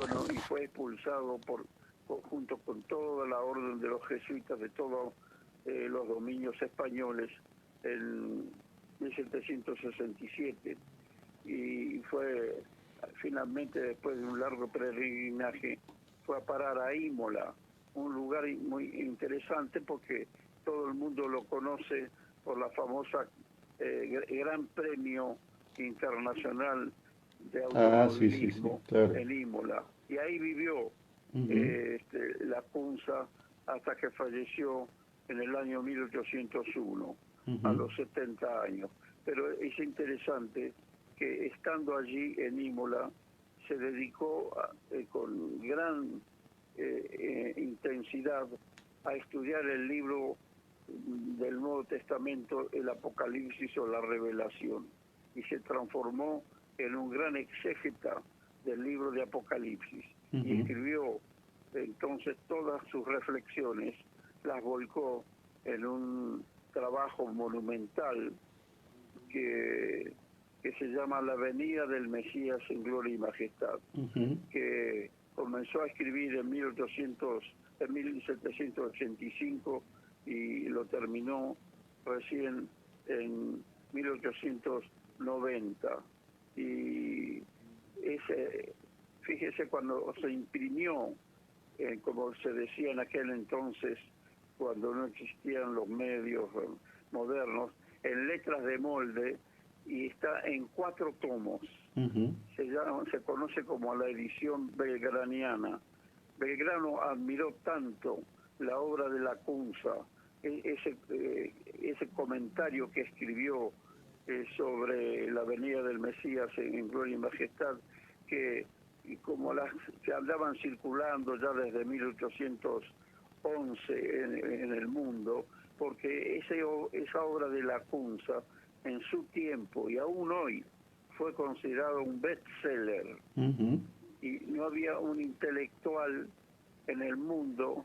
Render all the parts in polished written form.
bueno, y fue expulsado junto con toda la orden de los jesuitas de todos los dominios españoles en 1767, y fue finalmente, después de un largo peregrinaje, fue a parar a Imola, un lugar muy interesante porque todo el mundo lo conoce por la famosa Gran Premio Internacional de Automovilismo, claro. en Imola. Y ahí vivió Lacunza hasta que falleció en el año 1801, a los 70 años. Pero es interesante que estando allí en Imola se dedicó con gran intensidad a estudiar el libro del Nuevo Testamento, el Apocalipsis o la Revelación, y se transformó en un gran exégeta del libro de Apocalipsis, y escribió entonces todas sus reflexiones, las volcó en un trabajo monumental que se llama La venida del Mesías en gloria y majestad, que comenzó a escribir en 1785 y lo terminó recién en 1890. Y fíjese, cuando se imprimió, como se decía en aquel entonces, cuando no existían los medios modernos, en letras de molde, y está en 4 tomos. Se conoce como la edición belgraniana. Belgrano admiró tanto la obra de Lacunza, ese comentario que escribió sobre la venida del Mesías en gloria y majestad, que como las que andaban circulando ya desde 1811 en el mundo, porque esa obra de Lacunza en su tiempo y aún hoy fue considerado un bestseller, y no había un intelectual en el mundo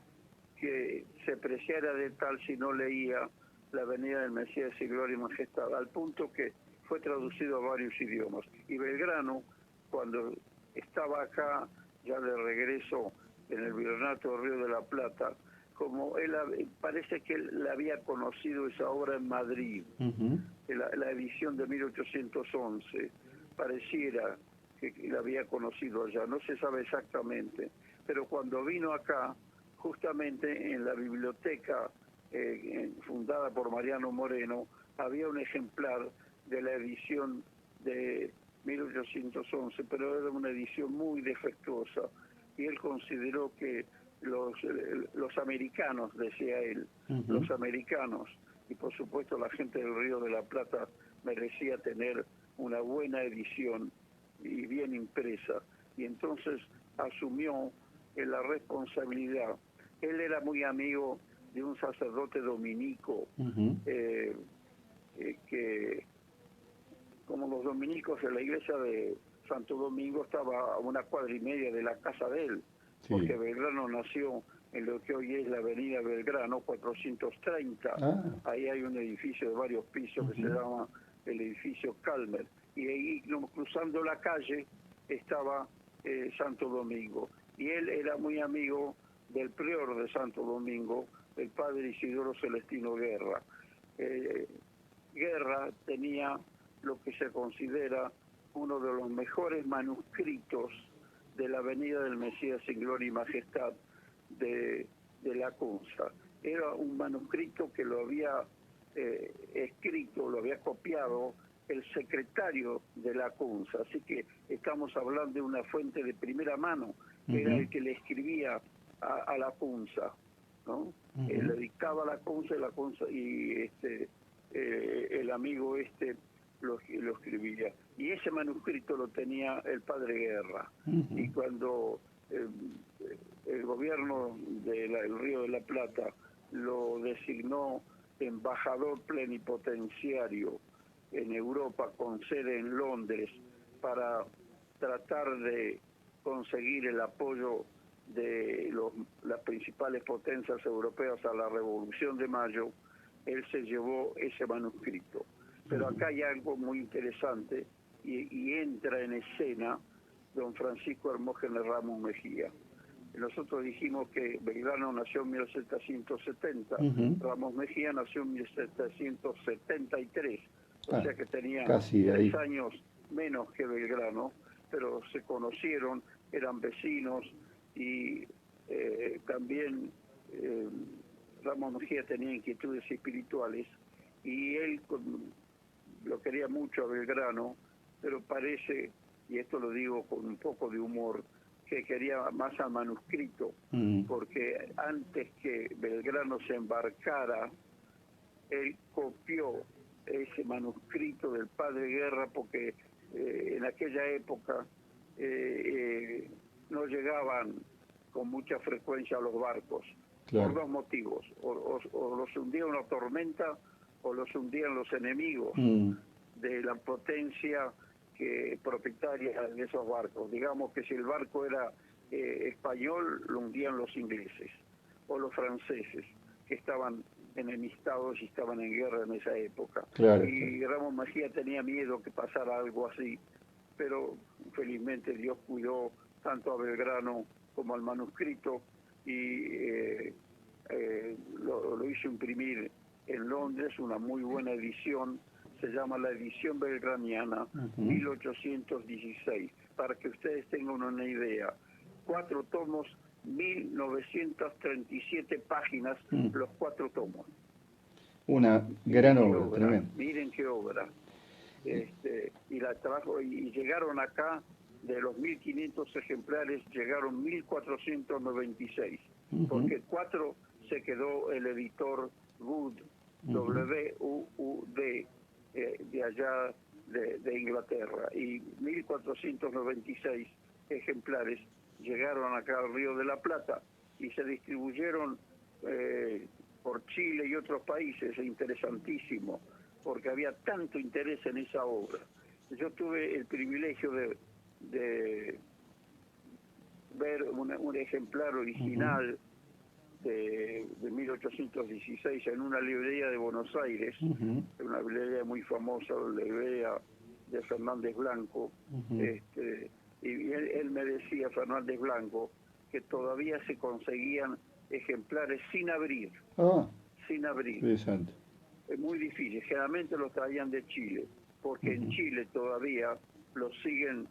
que se preciara de tal si no leía La venida del Mesías y gloria y majestad, al punto que fue traducido a varios idiomas. Y Belgrano, cuando estaba acá ya de regreso en el Virreinato del Río de la Plata, como él parece que él había conocido esa obra en Madrid, la edición de 1811, pareciera que la había conocido allá, no se sabe exactamente, pero cuando vino acá, justamente en la biblioteca fundada por Mariano Moreno, había un ejemplar de la edición de 1811, pero era una edición muy defectuosa, y él consideró que los americanos, decía él, los americanos, y por supuesto la gente del Río de la Plata, merecía tener una buena edición y bien impresa, y entonces asumió la responsabilidad. Él era muy amigo de un sacerdote dominico, que, como los dominicos, en la iglesia de Santo Domingo estaba a 1,25 cuadras de la casa de él, porque Belgrano nació en lo que hoy es la avenida Belgrano 430. Ahí hay un edificio de varios pisos que se llama el edificio Calmer, y ahí cruzando la calle estaba Santo Domingo, y él era muy amigo del prior de Santo Domingo, el padre Isidoro Celestino Guerra. Guerra tenía lo que se considera uno de los mejores manuscritos de la venida del Mesías en gloria y majestad de Lacunza. Era un manuscrito que lo había escrito, lo había copiado el secretario de Lacunza, así que estamos hablando de una fuente de primera mano, que era el que le escribía a Lacunza, ¿no? Le dictaba a Lacunza, y el amigo lo escribía. Y ese manuscrito lo tenía el padre Guerra. Y cuando el gobierno del Río de la Plata lo designó embajador plenipotenciario en Europa, con sede en Londres, para tratar de conseguir el apoyo de las principales potencias europeas a la Revolución de Mayo, él se llevó ese manuscrito. Pero acá hay algo muy interesante, y entra en escena don Francisco Hermógenes Ramos Mejía. Nosotros dijimos que Belgrano nació en 1770, Ramos Mejía nació en 1773, o sea que tenía casi 3 años menos que Belgrano, pero se conocieron, eran vecinos y también Ramos Mejía tenía inquietudes espirituales y él lo quería mucho a Belgrano, pero parece, y esto lo digo con un poco de humor, que quería más al manuscrito, porque antes que Belgrano se embarcara, él copió ese manuscrito del padre Guerra, porque en aquella época no llegaban con mucha frecuencia los barcos, por 2 motivos, o los hundía una tormenta o los hundían los enemigos de la potencia propietaria de esos barcos. Digamos que si el barco era español, lo hundían los ingleses o los franceses, que estaban enemistados y estaban en guerra en esa época. Y Ramos Mejía tenía miedo que pasara algo así, pero felizmente Dios cuidó tanto a Belgrano como al manuscrito y lo hizo imprimir en Londres, una muy buena edición. Se llama la edición belgraniana, 1816, para que ustedes tengan una idea. 4 tomos, 1937 páginas, los 4 tomos. Una gran obra, tremenda. Miren qué obra. Y la trajo, y llegaron acá, de los 1500 ejemplares, llegaron 1496, porque 4 se quedó el editor Wood, W-U-U-D, de allá de Inglaterra, y 1496 ejemplares llegaron acá al Río de la Plata y se distribuyeron por Chile y otros países. Interesantísimo, porque había tanto interés en esa obra. Yo tuve el privilegio de ver un ejemplar original de 1816 en una librería de Buenos Aires, una librería muy famosa, la librería de Fernández Blanco, y él me decía, Fernández Blanco, que todavía se conseguían ejemplares sin abrir, sin abrir. Interesante. Es muy difícil, generalmente los traían de Chile, porque en Chile todavía los siguen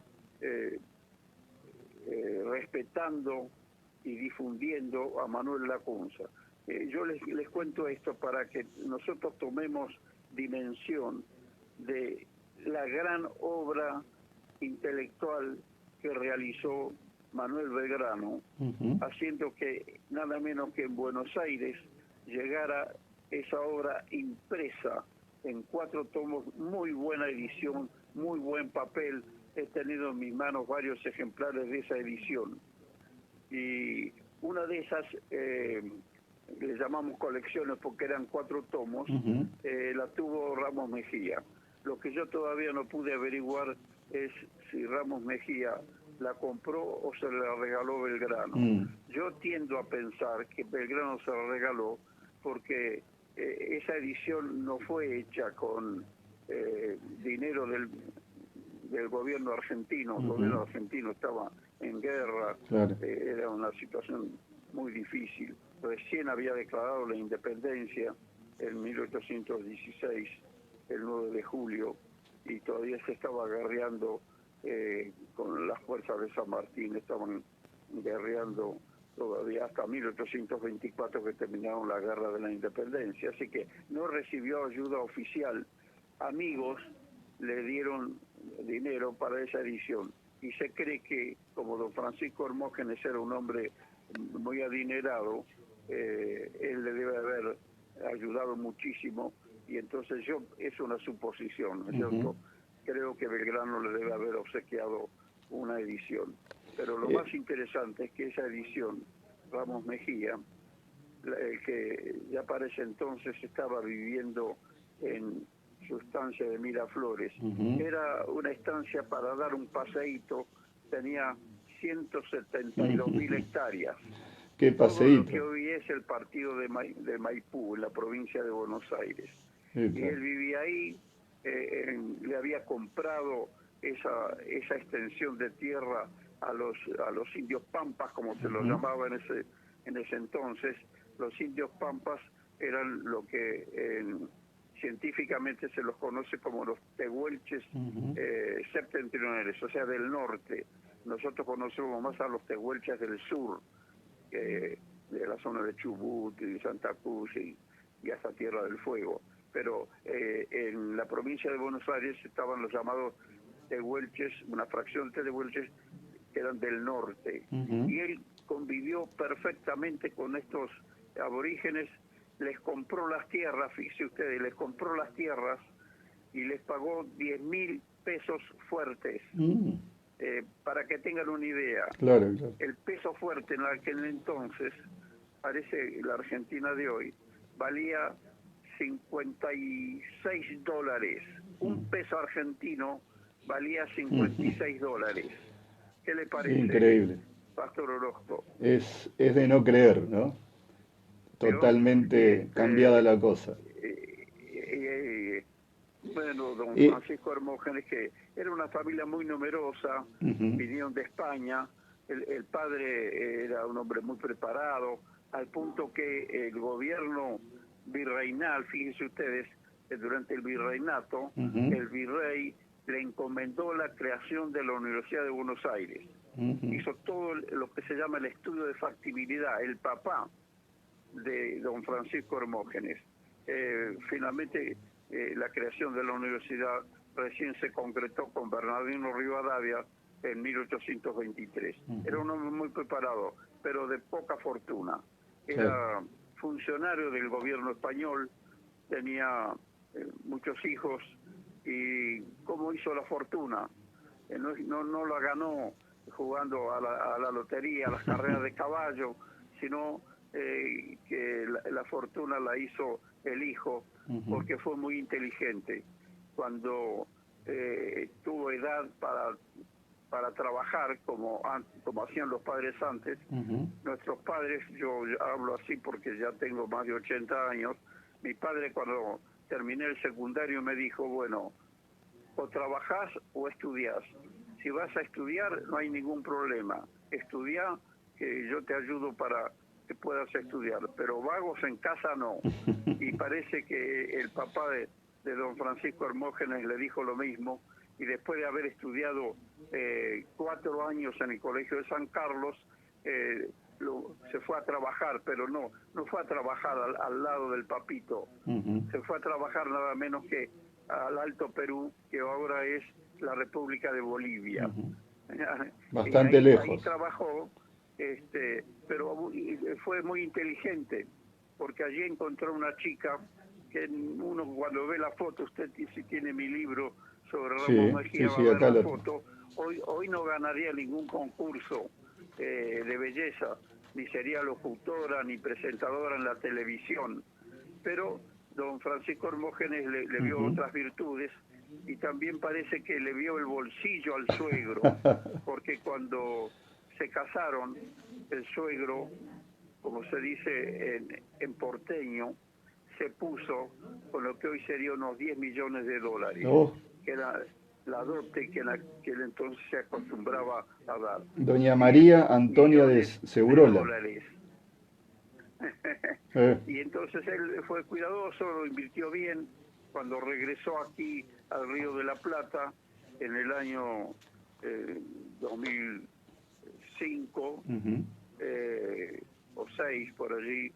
respetando y difundiendo a Manuel Lacunza. Yo les cuento esto para que nosotros tomemos dimensión de la gran obra intelectual que realizó Manuel Belgrano, haciendo que nada menos que en Buenos Aires llegara esa obra impresa en 4 tomos, muy buena edición, muy buen papel. He tenido en mis manos varios ejemplares de esa edición. Y una de esas, le llamamos colecciones porque eran 4 tomos, la tuvo Ramos Mejía. Lo que yo todavía no pude averiguar es si Ramos Mejía la compró o se la regaló Belgrano. Yo tiendo a pensar que Belgrano se la regaló porque esa edición no fue hecha con dinero del gobierno argentino. El gobierno argentino estaba en guerra, era una situación muy difícil. Recién había declarado la independencia en 1816, el 9 de julio, y todavía se estaba guerreando con las fuerzas de San Martín, estaban guerreando todavía hasta 1824, que terminaron la guerra de la independencia, así que no recibió ayuda oficial. Amigos le dieron dinero para esa edición, y se cree que, como don Francisco Hermógenes era un hombre muy adinerado, él le debe haber ayudado muchísimo, y entonces es una suposición, ¿no es cierto? Creo que Belgrano le debe haber obsequiado una edición. Pero lo más interesante es que esa edición, Ramos Mejía, que ya para ese entonces estaba viviendo en su estancia de Miraflores, era una estancia para dar un paseíto, tenía 172.000 hectáreas. ¡Qué paseíto! Todo lo que hoy es el partido de Maipú, en la provincia de Buenos Aires. Y él vivía ahí, le había comprado esa extensión de tierra a los indios pampas, como se los llamaba en ese entonces. Los indios pampas eran lo que científicamente se los conoce como los tehuelches septentrionales, o sea, del norte. Nosotros conocemos más a los tehuelches del sur, de la zona de Chubut y Santa Cruz y hasta Tierra del Fuego. Pero en la provincia de Buenos Aires estaban los llamados tehuelches, una fracción de tehuelches que eran del norte. Y él convivió perfectamente con estos aborígenes, les compró las tierras, fíjense ustedes, les compró las tierras y les pagó 10.000 pesos fuertes. Para que tengan una idea, claro. el peso fuerte en aquel entonces, parece la Argentina de hoy, valía $56. Un peso argentino valía $56. ¿Qué le parece? Increíble. Pastor Orozco. Es de no creer, ¿no? Totalmente cambiada la cosa. Bueno, don Francisco Hermógenes, que era una familia muy numerosa, vinieron de España, el padre era un hombre muy preparado, al punto que el gobierno virreinal, fíjense ustedes, durante el virreinato, el virrey le encomendó la creación de la Universidad de Buenos Aires. Hizo todo lo que se llama el estudio de factibilidad, el papá de don Francisco Hermógenes. Finalmente, la creación de la universidad recién se concretó con Bernardino Rivadavia en 1823. Era un hombre muy preparado, pero de poca fortuna. Era funcionario del gobierno español, tenía muchos hijos, y ¿cómo hizo la fortuna? No la ganó jugando a la lotería, a las carreras de caballo, sino que la fortuna la hizo el hijo, porque fue muy inteligente. Cuando tuvo edad para trabajar, como hacían los padres antes, nuestros padres, yo hablo así porque ya tengo más de 80 años, mi padre cuando terminé el secundario me dijo, bueno, o trabajás o estudiás. Si vas a estudiar no hay ningún problema, estudiá, que yo te ayudo para que puedas estudiar, pero vagos en casa no. Y parece que el papá de don Francisco Hermógenes le dijo lo mismo, y después de haber estudiado 4 años en el Colegio de San Carlos, se fue a trabajar, pero no fue a trabajar al lado del papito, se fue a trabajar nada menos que al Alto Perú, que ahora es la República de Bolivia. Bastante lejos. Ahí trabajó, pero fue muy inteligente, porque allí encontró una chica que uno cuando ve la foto, usted si tiene mi libro sobre Ramón Mejía, va a ver la foto, hoy no ganaría ningún concurso de belleza, ni sería locutora, ni presentadora en la televisión, pero don Francisco Hermógenes le vio otras virtudes, y también parece que le vio el bolsillo al suegro, porque cuando se casaron, el suegro, como se dice en porteño, se puso con lo que hoy sería unos $10 millones, que era la dote que en aquel entonces se acostumbraba a dar. Doña María Antonia de Segurola. Y entonces él fue cuidadoso, lo invirtió bien. Cuando regresó aquí al Río de la Plata en el año 2005 o 6 por allí,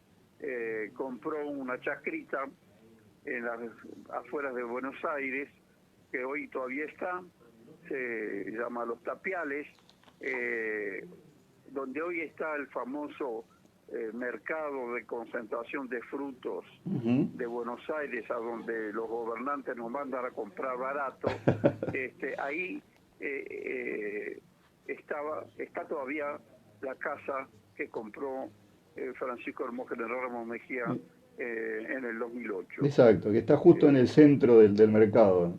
compró una chacrita en las afueras de Buenos Aires, que hoy todavía está, se llama Los Tapiales, donde hoy está el famoso mercado de concentración de frutos de Buenos Aires, a donde los gobernantes nos mandan a comprar barato. Ahí está todavía la casa que compró Francisco Hermógenes Ramón Mejía en el 2008. Exacto, que está justo en el centro del mercado,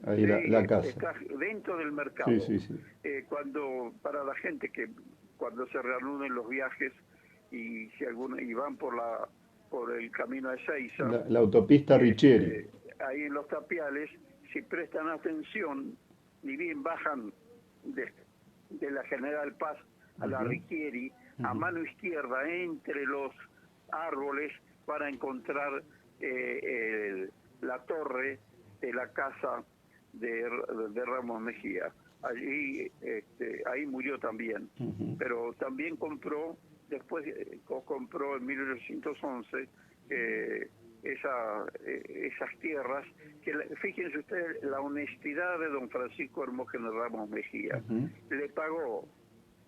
ahí la casa. Está dentro del mercado. Sí. Para la gente que cuando se reanuden los viajes y van por el camino de Ezeiza, la autopista Richeri, ahí en Los Tapiales, si prestan atención, ni bien bajan de la General Paz a la Riquieri, a mano izquierda, entre los árboles, para encontrar la torre de la casa de Ramos Mejía. Allí, ahí murió también, pero también después compró en 1811 esas tierras, que fíjense ustedes la honestidad de don Francisco Hermógenes Ramos Mejía. Le pagó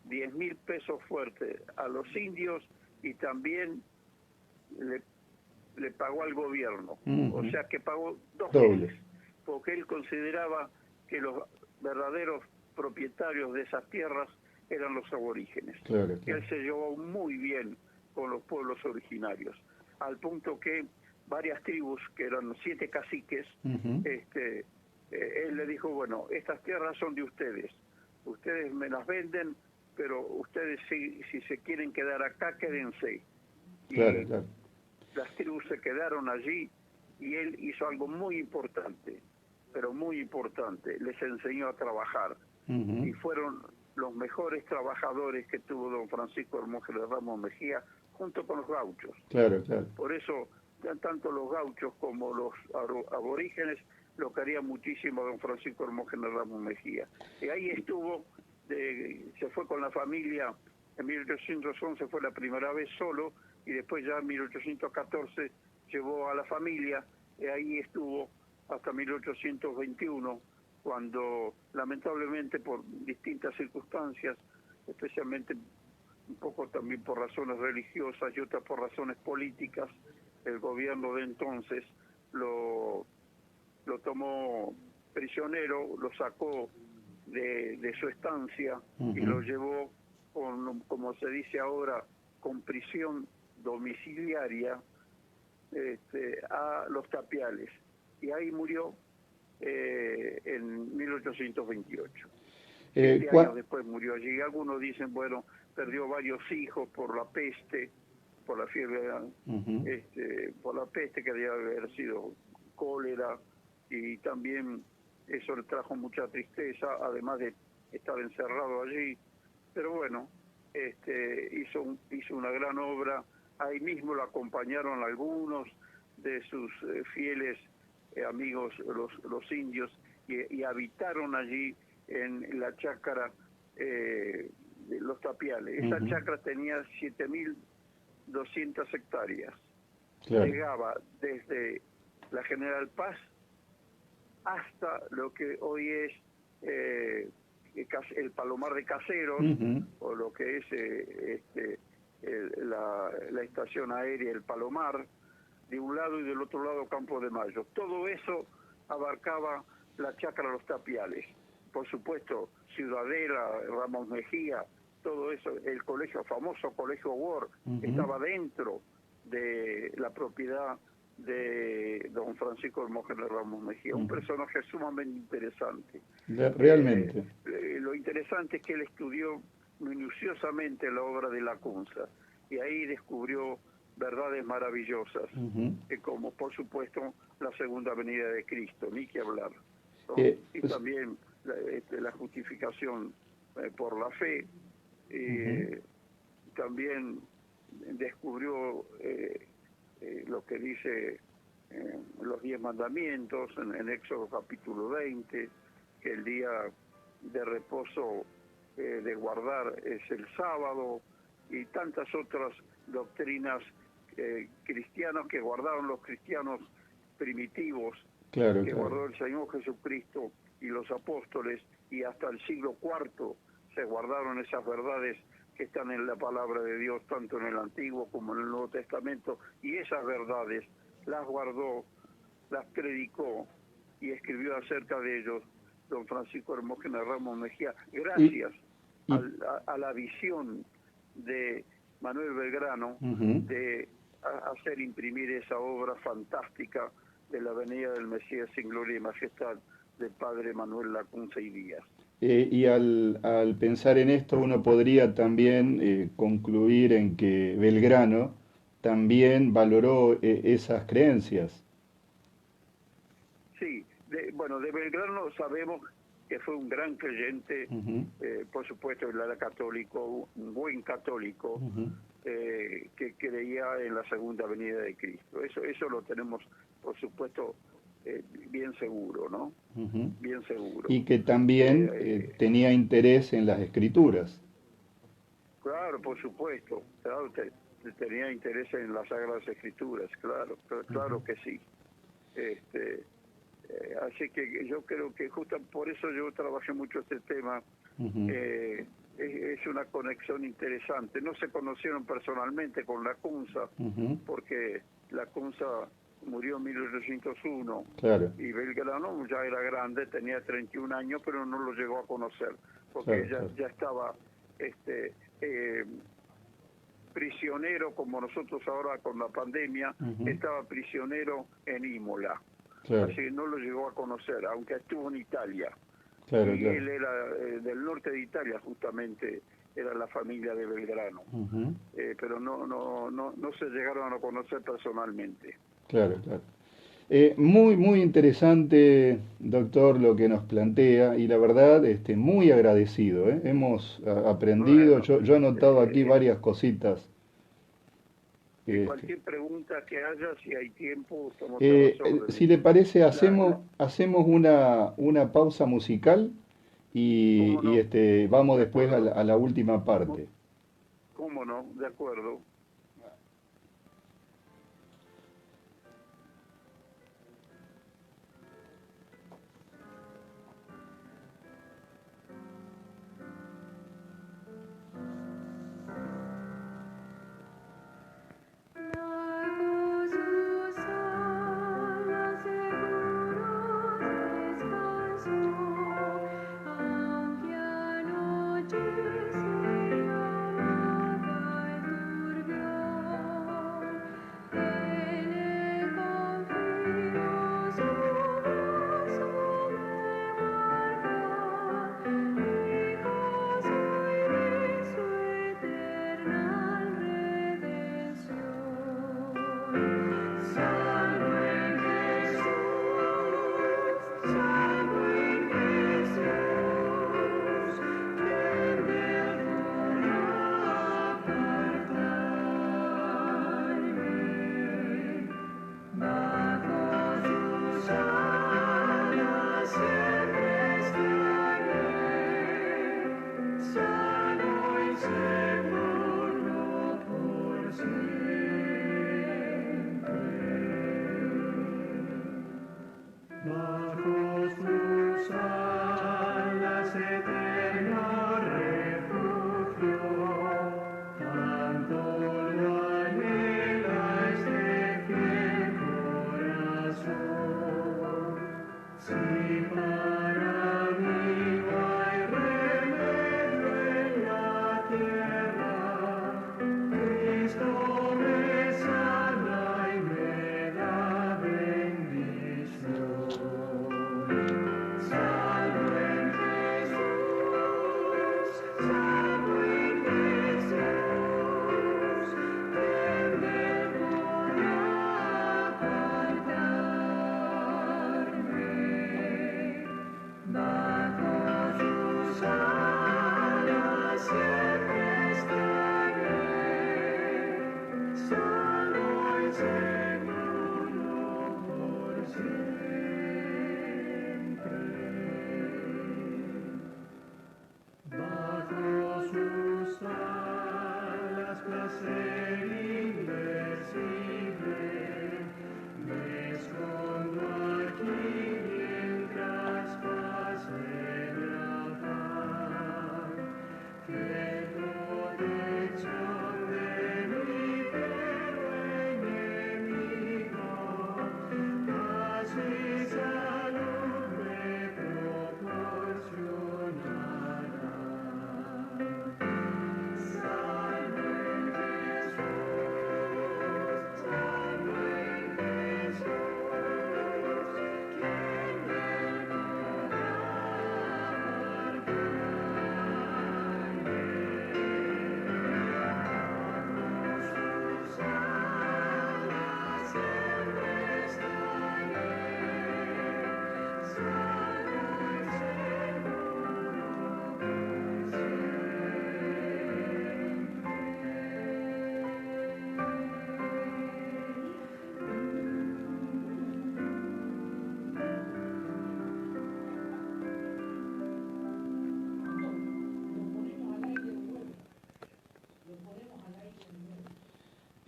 10.000 pesos fuertes a los indios y también le pagó al gobierno, o sea que pagó dos veces, porque él consideraba que los verdaderos propietarios de esas tierras eran los aborígenes. Claro. Él se llevó muy bien con los pueblos originarios, al punto que varias tribus, que eran 7 caciques, él le dijo, bueno, estas tierras son de ustedes me las venden, pero ustedes si se quieren quedar acá, quédense. Claro, y claro. Las tribus se quedaron allí y él hizo algo muy importante, pero muy importante, les enseñó a trabajar. Y fueron los mejores trabajadores que tuvo don Francisco Hermógenes Ramos Mejía, junto con los gauchos. Claro, claro. Por eso, tanto los gauchos como los aborígenes lo querían muchísimo a don Francisco Hermógenes Ramos Mejía. Y ahí estuvo, se fue con la familia, en 1811 fue la primera vez solo, y después ya en 1814 llevó a la familia, y ahí estuvo hasta 1821, cuando lamentablemente por distintas circunstancias, especialmente un poco también por razones religiosas y otras por razones políticas, el gobierno de entonces lo tomó prisionero, lo sacó de su estancia y lo llevó como se dice ahora, con prisión domiciliaria a Los Tapiales. Y ahí murió en 1828. 7 años después murió allí. Algunos dicen, bueno, perdió varios hijos por la peste, por la fiebre, por la peste que debía haber sido cólera, y también eso le trajo mucha tristeza, además de estar encerrado allí. Pero bueno, hizo una gran obra. Ahí mismo lo acompañaron algunos de sus fieles amigos, los indios, y habitaron allí en la chácara de Los Tapiales. Esa chácara tenía 7.200 hectáreas. Claro. Llegaba desde la General Paz hasta lo que hoy es el Palomar de Caseros, o lo que es la estación aérea El Palomar, de un lado, y del otro lado Campo de Mayo. Todo eso abarcaba la chácara Los Tapiales. Por supuesto, Ciudadela, Ramos Mejía, todo eso, el famoso colegio Ward, estaba dentro de la propiedad de don Francisco Hermógenes Ramos Mejía, un personaje sumamente interesante. Realmente. Lo interesante es que él estudió minuciosamente la obra de Lacunza, y ahí descubrió verdades maravillosas, como por supuesto la segunda venida de Cristo, ni que hablar, ¿no? Y también la justificación por la fe. También descubrió lo que dice los 10 mandamientos en Éxodo capítulo 20, que el día de reposo de guardar es el sábado, y tantas otras doctrinas cristianas que guardaron los cristianos primitivos, que guardó el Señor Jesucristo y los apóstoles, y hasta el siglo IV se guardaron esas verdades que están en la palabra de Dios, tanto en el Antiguo como en el Nuevo Testamento, y esas verdades las guardó, las predicó y escribió acerca de ellos don Francisco Hermógenes Ramos Mejía, gracias a la visión de Manuel Belgrano de hacer imprimir esa obra fantástica de la venida del Mesías sin gloria y majestad del padre Manuel Lacunza y Díaz. Y al pensar en esto, uno podría también concluir en que Belgrano también valoró esas creencias. Sí, de Belgrano sabemos que fue un gran creyente, por supuesto él era católico, un buen católico, que creía en la segunda venida de Cristo. Eso lo tenemos, por supuesto, bien seguro, ¿no? Bien seguro. Y que también tenía interés en las escrituras. Claro, por supuesto, claro, tenía interés en las Sagradas Escrituras, claro que sí. Así que yo creo que justo por eso yo trabajé mucho este tema. Es una conexión interesante. No se conocieron personalmente con Lacunza, porque Lacunza murió en 1801, claro. Y Belgrano ya era grande, tenía 31 años, pero no lo llegó a conocer, porque ya estaba prisionero, como nosotros ahora con la pandemia, estaba prisionero en Imola. Así que no lo llegó a conocer, aunque estuvo en Italia. Él era del norte de Italia, justamente, era la familia de Belgrano. Pero no se llegaron a conocer personalmente. Claro. Muy interesante, doctor, lo que nos plantea, y la verdad, muy agradecido. Hemos aprendido, Bueno, yo he notado aquí varias cositas. Cualquier pregunta que haya, si hay tiempo, estamos a las órdenes. Si le parece, hacemos una pausa musical y vamos después a la última parte. ¿Cómo no? De acuerdo.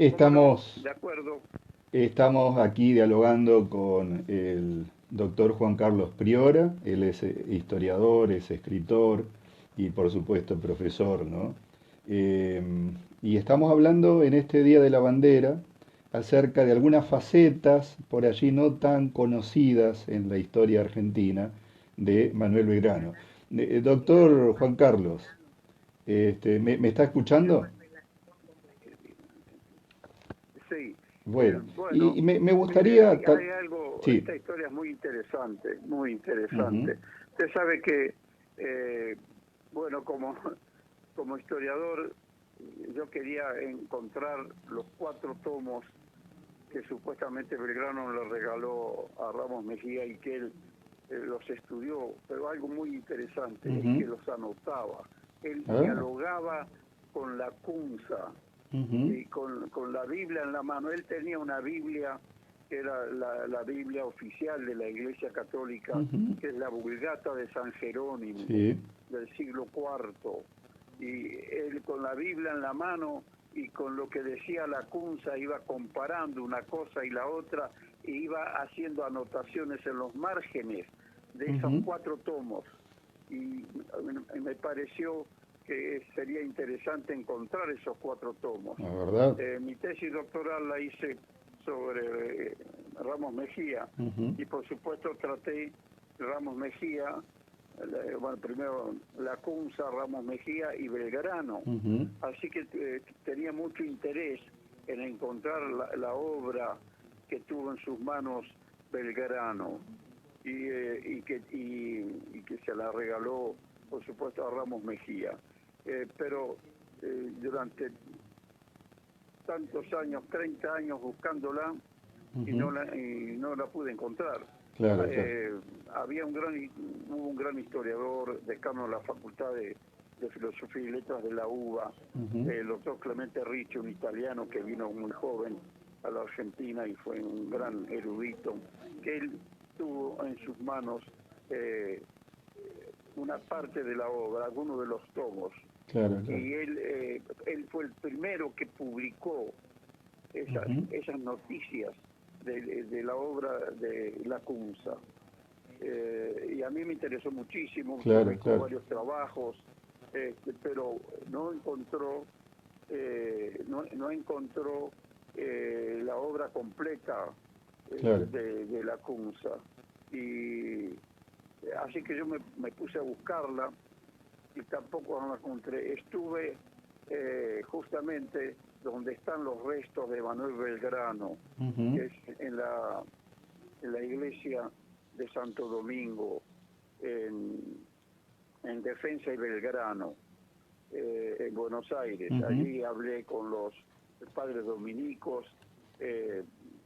Estamos, de acuerdo. estamos aquí dialogando con el doctor Juan Carlos Priora. Él es historiador, es escritor y por supuesto profesor, ¿no? Eh, y estamos hablando en este Día de la Bandera acerca de algunas facetas por allí no tan conocidas en la historia argentina de Manuel Belgrano. Doctor Juan Carlos, ¿me está escuchando? Sí, Bueno, bueno, me mire, gustaría... hay algo, Sí. esta historia es muy interesante, muy Ujú, interesante. Usted sabe que, eh, bueno, como historiador, yo quería encontrar los 4 tomos que supuestamente Belgrano le regaló a Ramos Mejía y que él los estudió, pero algo muy interesante es ujú. que los anotaba. Él Ah, dialogaba con la Kunza ujú, y con la Biblia en la mano. Él tenía una Biblia que era la Biblia oficial de la Iglesia Católica, ujú. que es la Vulgata de San Jerónimo, Sí. del siglo IV. Y él con la Biblia en la mano y con lo que decía la Kunza iba comparando una cosa y la otra e iba haciendo anotaciones en los márgenes de esos Ujú. 4 tomos. Y me pareció que sería interesante encontrar esos 4 tomos. La verdad. Mi tesis doctoral la hice sobre Ramos Mejía Ujú, y por supuesto traté Ramos Mejía, bueno, primero la Kunza, Ramos Mejía y Belgrano. ujú. Así que tenía mucho interés en encontrar la obra que tuvo en sus manos Belgrano y que se la regaló, por supuesto, a Ramos Mejía. Pero durante tantos años, 30 años buscándola Ujú. y no la pude encontrar. Claro, claro. Hubo un gran historiador, decano de la Facultad de Filosofía y Letras de la UBA, Ujú, el doctor Clemente Ricci, un italiano que vino muy joven a la Argentina y fue un gran erudito, que él tuvo en sus manos una parte de la obra, algunos de los tomos, claro, claro. y él fue el primero que publicó Ujú. esas noticias de la obra de la Kunza. Y a mí me interesó muchísimo, Claro, publicó claro, varios trabajos, pero no encontró no encontró la obra completa claro. de la Kunza. Y así que yo me puse a buscarla y tampoco la encontré. Estuve justamente donde están los restos de Manuel Belgrano, Ujú, que es en la iglesia de Santo Domingo, en Defensa y Belgrano, en Buenos Aires. ujú, Allí hablé con los padres dominicos,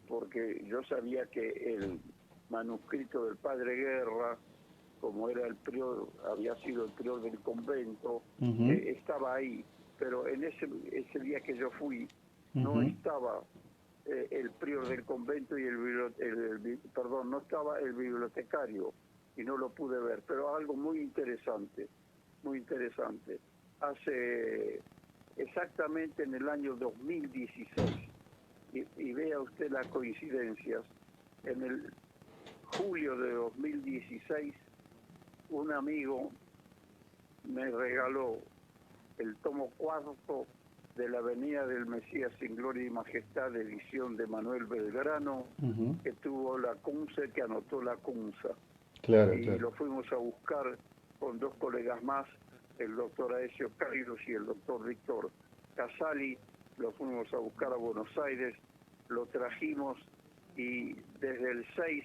porque yo sabía que el manuscrito del padre Guerra, como era el prior, había sido el prior del convento, ujú, estaba ahí, pero en ese día que yo fui no ujú. estaba el prior del convento y perdón, no estaba el bibliotecario y no lo pude ver, pero algo muy interesante, muy interesante. Hace exactamente en el año 2016, y vea usted las coincidencias, en el julio de 2016 un amigo me regaló el tomo 4 de la Avenida del Mesías sin Gloria y Majestad, edición de Manuel Belgrano, Ujú. que tuvo la Kunza, que anotó la Kunza. Claro, Y claro. lo fuimos a buscar con 2 colegas más, el doctor Aecio Cairos y el doctor Víctor Casali, lo fuimos a buscar a Buenos Aires, lo trajimos y desde el 6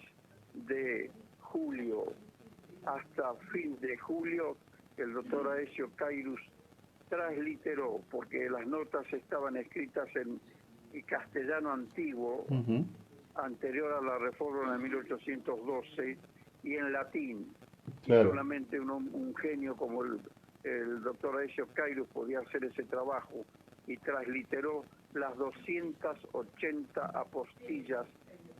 de julio hasta fin de julio, el doctor Aecio Cairus transliteró, porque las notas estaban escritas en castellano antiguo, Ujú. anterior a la reforma de 1812, y en latín. Y Claro. solamente un genio como el doctor Aecio Cairus podía hacer ese trabajo, y transliteró las 280 apostillas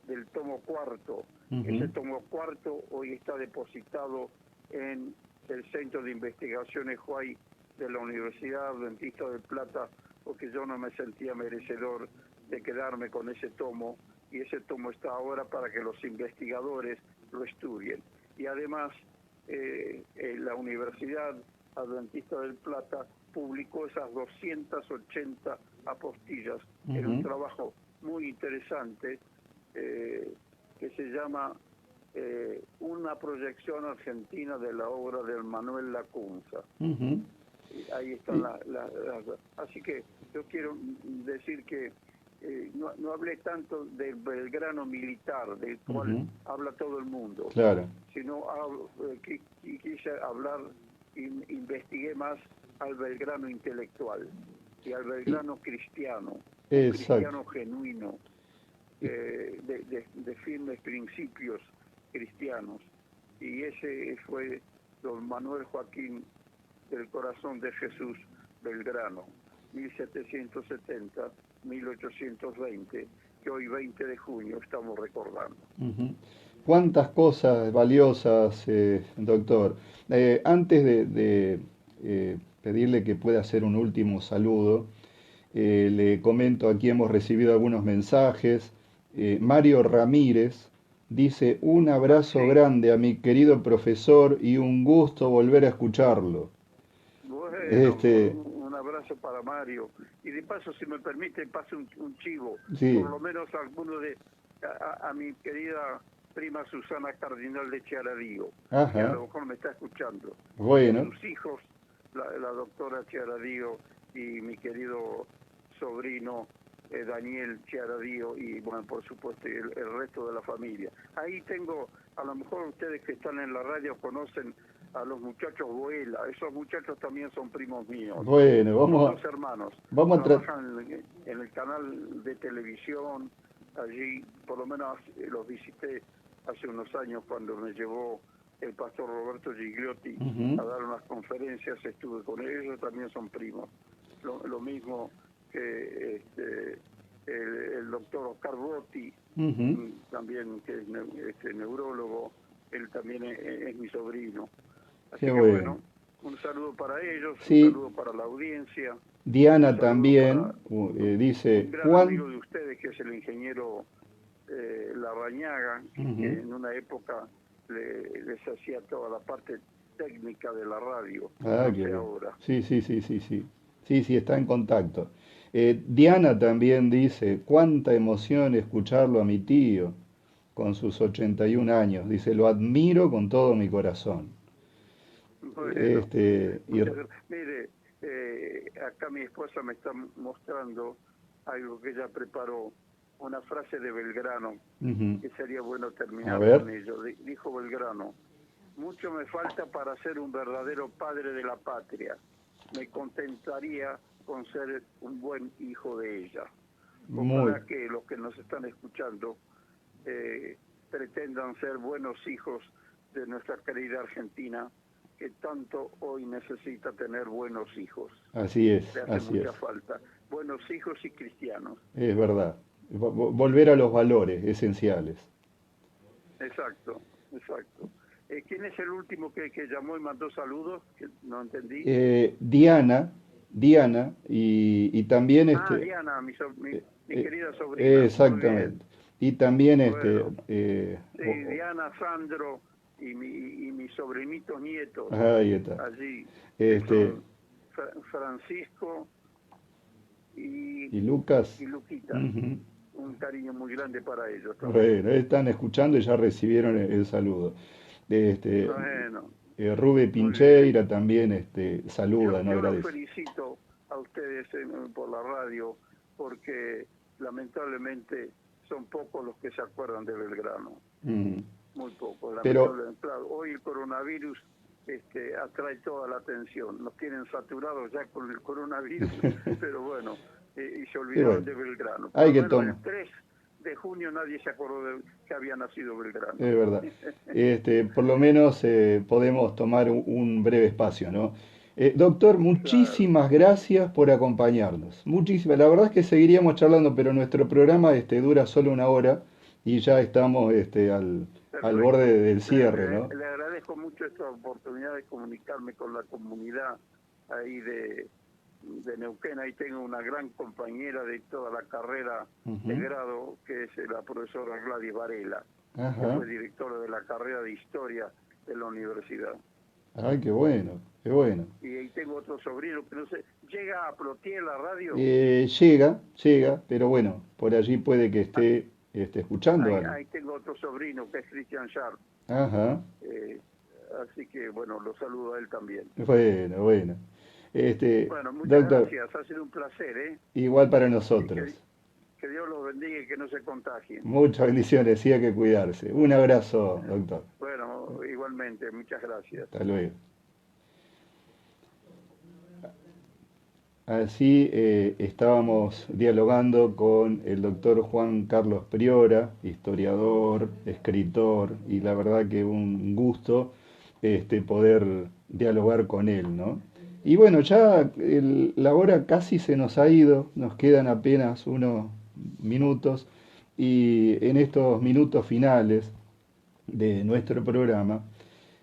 del tomo 4. Ese Ujú. tomo 4 hoy está depositado en el Centro de Investigaciones Huay de la Universidad Adventista del Plata, porque yo no me sentía merecedor de quedarme con ese tomo, y ese tomo está ahora para que los investigadores lo estudien. Y además, la Universidad Adventista del Plata publicó esas 280 apostillas en un trabajo muy interesante que se llama Una proyección argentina de la obra de Manuel Lacunza. Ahí están así que yo quiero decir que no hablé tanto del Belgrano militar, del cual habla todo el mundo, sino quise hablar, investigué más al Belgrano intelectual y al Belgrano cristiano, cristiano genuino, de firmes principios cristianos. Y ese fue don Manuel Joaquín del Corazón de Jesús Belgrano, 1770-1820, que hoy 20 de junio estamos recordando. Cuántas cosas valiosas, doctor. Antes de pedirle que pueda hacer un último saludo, le comento, aquí hemos recibido algunos mensajes. Mario Ramírez dice: un abrazo grande a mi querido profesor y un gusto volver a escucharlo. Bueno, un abrazo para Mario. Y de paso, si me permite, paso un chivo. Por lo menos alguno a mi querida prima Susana Cardinal de Chiaradío, que a lo mejor me está escuchando. Bueno. Sus hijos, la doctora Chiaradío y mi querido sobrino Daniel Chiaradío, y bueno, por supuesto el resto de la familia. Ahí tengo, a lo mejor ustedes que están en la radio conocen a los muchachos Boela. Esos muchachos también son primos míos. Bueno, vamos dos hermanos. Trabajan en el canal de televisión. Allí, por lo menos los visité hace unos años cuando me llevó el pastor Roberto Gigliotti a dar unas conferencias. Estuve con ellos, también son primos. Lo mismo que el doctor Oscar Botti, también, que es neurólogo. Él también es mi sobrino. Así que bueno, un saludo para ellos, un saludo para la audiencia. Diana también dice... Un gran amigo de ustedes, que es el ingeniero Larrañaga, que en una época les hacía toda la parte técnica de la radio. Ahora. Sí, está en contacto. Diana también dice: cuánta emoción escucharlo a mi tío con sus 81 años. Dice: lo admiro con todo mi corazón. Bueno, mire, acá mi esposa me está mostrando algo que ella preparó, una frase de Belgrano, que sería bueno terminar con ello. Dijo Belgrano: mucho me falta para ser un verdadero padre de la patria. Me contentaría con ser un buen hijo de ella. Ojalá que los que nos están escuchando pretendan ser buenos hijos de nuestra querida Argentina, que tanto hoy necesita tener buenos hijos. Así es, le hace mucha falta. Buenos hijos y cristianos. Es verdad. Volver a los valores esenciales. Exacto. ¿Quién es el último que llamó y mandó saludos? Que no entendí. Diana, y también Diana, mi querida sobrina. Exactamente. Y también Diana, Sandro y mis sobrinitos nietos. Ahí está. Allí. Francisco y Lucas. Y Luquita. Un cariño muy grande para ellos también. Bueno, están escuchando y ya recibieron el saludo. Rube Pincheira también saluda, yo agradece. los felicito a ustedes por la radio, porque lamentablemente son pocos los que se acuerdan de Belgrano. Muy pocos. Pero claro, hoy el coronavirus atrae toda la atención. Nos tienen saturados ya con el coronavirus, pero bueno, y se olvidaron de Belgrano. Hay que tomar. El 3 de junio nadie se acordó de que había nacido Belgrano. Es verdad. Por lo menos podemos tomar un breve espacio, ¿no? Doctor, muchísimas gracias por acompañarnos. Muchísimas. La verdad es que seguiríamos charlando, pero nuestro programa dura solo 1 hora y ya estamos al borde del cierre, ¿no? Le agradezco mucho esta oportunidad de comunicarme con la comunidad ahí de Neuquén. Ahí tengo una gran compañera de toda la carrera de grado, que es la profesora Gladys Varela, que fue directora de la carrera de Historia de la universidad. Ay, qué bueno, qué bueno. Y ahí tengo otro sobrino que no sé, ¿llega a Plotier la radio? Llega, pero bueno, por allí puede que esté escuchando algo. Ahí tengo otro sobrino que es Cristian Sharp. Ajá. Así que, bueno, lo saludo a él también. Bueno, bueno. Bueno, muchas Doctor, gracias, ha sido un placer, ¿eh? igual para Y nosotros. que Dios los bendiga y que no se contagien. Muchas bendiciones, sí hay que cuidarse. Un abrazo, doctor. Bueno, igualmente, muchas gracias. Hasta luego. Así estábamos dialogando con el doctor Juan Carlos Priora, historiador, escritor, y la verdad que un gusto poder dialogar con él, ¿no? Y bueno, ya la hora casi se nos ha ido, nos quedan apenas unos minutos, y en estos minutos finales de nuestro programa,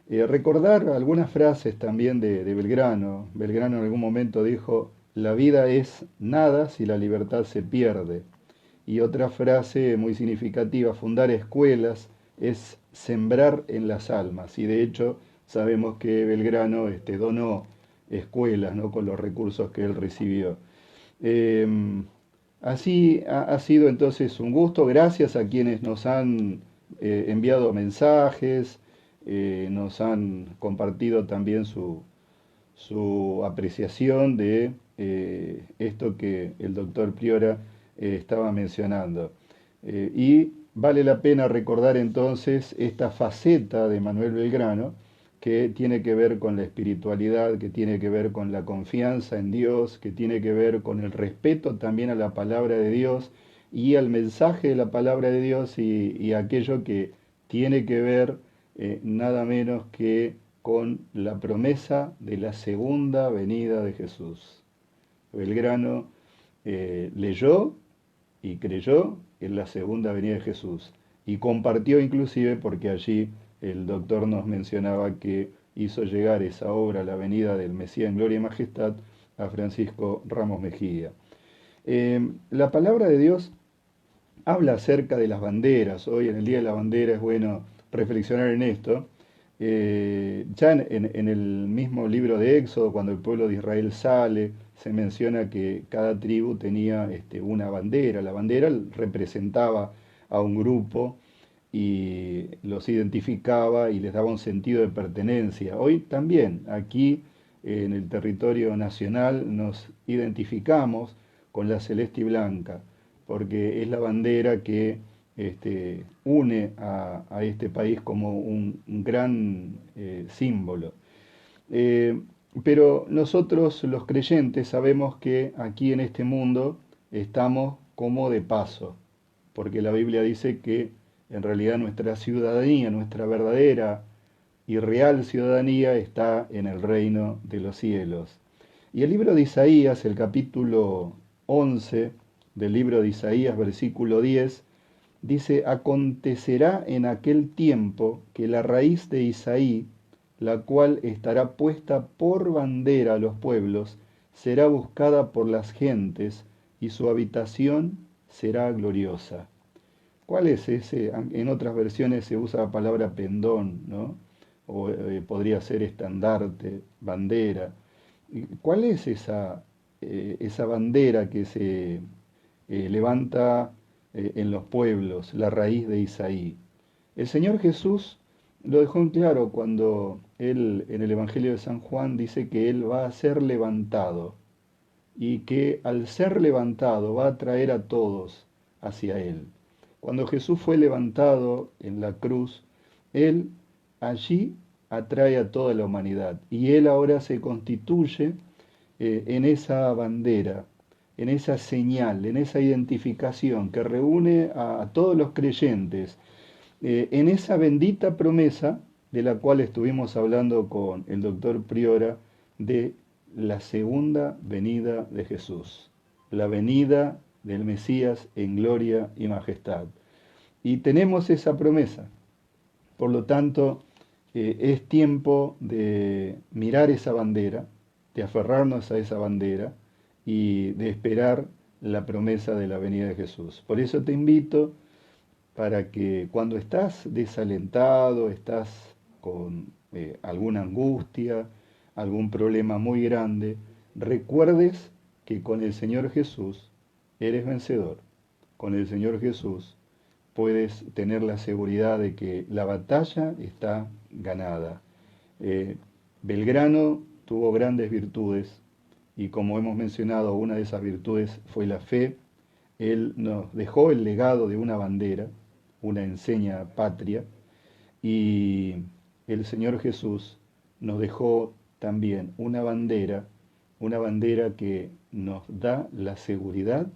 recordar algunas frases también de Belgrano. Belgrano en algún momento dijo: la vida es nada si la libertad se pierde. Y otra frase muy significativa: fundar escuelas es sembrar en las almas. Y de hecho sabemos que Belgrano donó escuelas, ¿no?, con los recursos que él recibió. Así ha sido entonces un gusto. Gracias a quienes nos han enviado mensajes, nos han compartido también su apreciación de esto que el doctor Priora estaba mencionando. Y vale la pena recordar entonces esta faceta de Manuel Belgrano, que tiene que ver con la espiritualidad, que tiene que ver con la confianza en Dios, que tiene que ver con el respeto también a la palabra de Dios y al mensaje de la palabra de Dios, y aquello que tiene que ver nada menos que con la promesa de la segunda venida de Jesús. Belgrano leyó y creyó en la segunda venida de Jesús y compartió inclusive, porque allí el doctor nos mencionaba que hizo llegar esa obra, La venida del Mesías en gloria y majestad, a Francisco Ramos Mejía. La palabra de Dios habla acerca de las banderas. Hoy en el Día de la Bandera es bueno reflexionar en esto. Ya en el mismo libro de Éxodo, cuando el pueblo de Israel sale, se menciona que cada tribu tenía una bandera. La bandera representaba a un grupo y los identificaba y les daba un sentido de pertenencia. Hoy también, aquí en el territorio nacional, nos identificamos con la celeste y blanca, porque es la bandera que une a este país como un gran símbolo. Pero nosotros los creyentes sabemos que aquí en este mundo estamos como de paso, porque la Biblia dice que en realidad nuestra ciudadanía, nuestra verdadera y real ciudadanía está en el reino de los cielos. Y el libro de Isaías, el capítulo 11 del libro de Isaías, versículo 10, dice: acontecerá en aquel tiempo que la raíz de Isaí, la cual estará puesta por bandera a los pueblos, será buscada por las gentes, y su habitación será gloriosa. ¿Cuál es ese? En otras versiones se usa la palabra pendón, ¿no? O podría ser estandarte, bandera. ¿Cuál es esa bandera que se levanta en los pueblos, la raíz de Isaí? El Señor Jesús lo dejó en claro cuando Él, en el Evangelio de San Juan, dice que Él va a ser levantado y que al ser levantado va a traer a todos hacia Él. Cuando Jesús fue levantado en la cruz, Él allí atrae a toda la humanidad y Él ahora se constituye en esa bandera, en esa señal, en esa identificación que reúne a todos los creyentes, en esa bendita promesa de la cual estuvimos hablando con el doctor Priora, de la segunda venida de Jesús, la venida del Mesías en gloria y majestad. Y tenemos esa promesa. Por lo tanto, es tiempo de mirar esa bandera, de aferrarnos a esa bandera y de esperar la promesa de la venida de Jesús. Por eso te invito para que cuando estás desalentado, estás con alguna angustia, algún problema muy grande, recuerdes que con el Señor Jesús eres vencedor. Con el Señor Jesús puedes tener la seguridad de que la batalla está ganada. Belgrano tuvo grandes virtudes y como hemos mencionado, una de esas virtudes fue la fe. Él nos dejó el legado de una bandera, una enseña patria, y el Señor Jesús nos dejó también una bandera que nos da la seguridad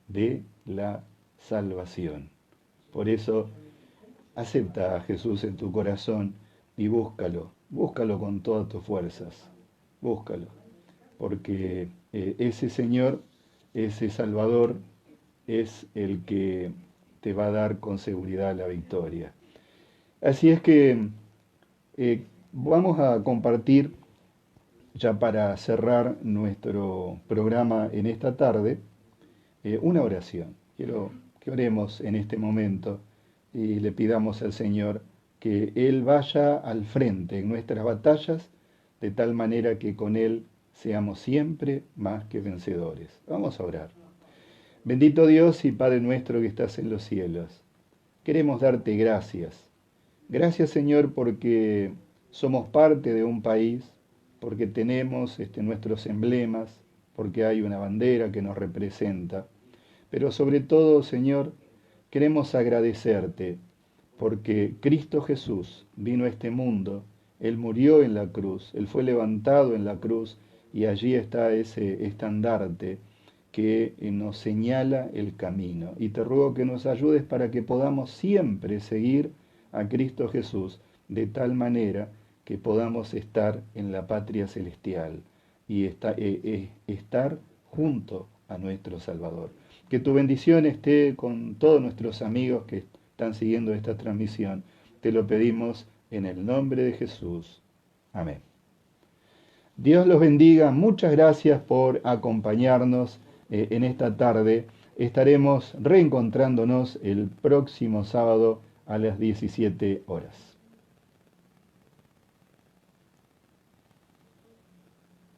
de la salvación. Por eso, acepta a Jesús en tu corazón y búscalo con todas tus fuerzas, búscalo, porque ese Señor, ese Salvador, es el que te va a dar con seguridad la victoria. Así es que vamos a compartir, ya para cerrar nuestro programa en esta tarde, una oración. Quiero que oremos en este momento y le pidamos al Señor que Él vaya al frente en nuestras batallas, de tal manera que con Él seamos siempre más que vencedores. Vamos a orar. Bendito Dios y Padre nuestro que estás en los cielos, queremos darte gracias. Gracias, Señor, porque somos parte de un país, porque tenemos nuestros emblemas, porque hay una bandera que nos representa. Pero sobre todo, Señor, queremos agradecerte porque Cristo Jesús vino a este mundo, Él murió en la cruz, Él fue levantado en la cruz y allí está ese estandarte que nos señala el camino. Y te ruego que nos ayudes para que podamos siempre seguir a Cristo Jesús de tal manera que podamos estar en la patria celestial y estar junto a nuestro Salvador. Que tu bendición esté con todos nuestros amigos que están siguiendo esta transmisión. Te lo pedimos en el nombre de Jesús. Amén. Dios los bendiga. Muchas gracias por acompañarnos en esta tarde. Estaremos reencontrándonos el próximo sábado a las 17 horas.